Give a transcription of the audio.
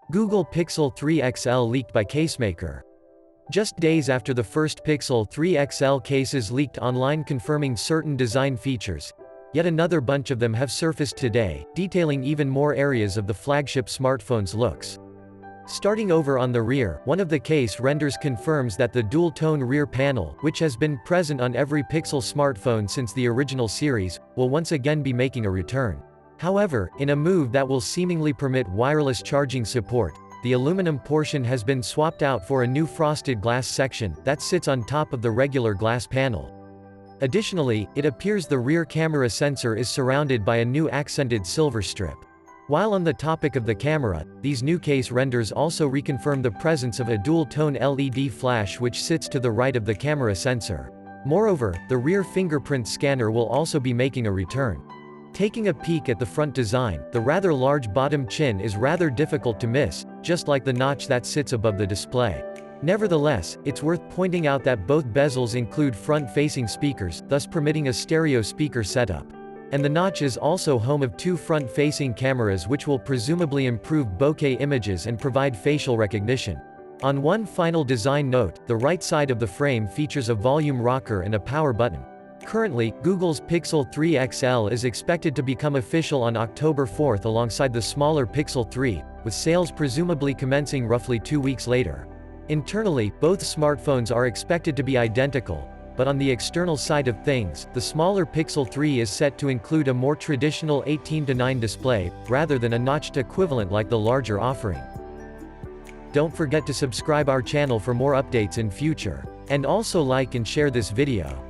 Google Pixel 3 XL leaked by Casemaker. Just days after the first Pixel 3 XL cases leaked online confirming certain design features, yet another bunch of them have surfaced today, detailing even more areas of the flagship smartphone's looks. Starting over on the rear, one of the case renders confirms that the dual-tone rear panel, which has been present on every Pixel smartphone since the original series, will once again be making a return. However, in a move that will seemingly permit wireless charging support, the aluminum portion has been swapped out for a new frosted glass section that sits on top of the regular glass panel. Additionally, it appears the rear camera sensor is surrounded by a new accented silver strip. While on the topic of the camera, these new case renders also reconfirm the presence of a dual-tone LED flash which sits to the right of the camera sensor. Moreover, the rear fingerprint scanner will also be making a return. Taking a peek at the front design, the rather large bottom chin is rather difficult to miss, just like the notch that sits above the display. Nevertheless, it's worth pointing out that both bezels include front-facing speakers, thus permitting a stereo speaker setup. And the notch is also home of two front-facing cameras which will presumably improve bokeh images and provide facial recognition. On one final design note, the right side of the frame features a volume rocker and a power button. Currently, Google's Pixel 3 XL is expected to become official on October 4 alongside the smaller Pixel 3, with sales presumably commencing roughly 2 weeks later. Internally, both smartphones are expected to be identical, but on the external side of things, the smaller Pixel 3 is set to include a more traditional 18:9 display, rather than a notched equivalent like the larger offering. Don't forget to subscribe our channel for more updates in future. And also like and share this video.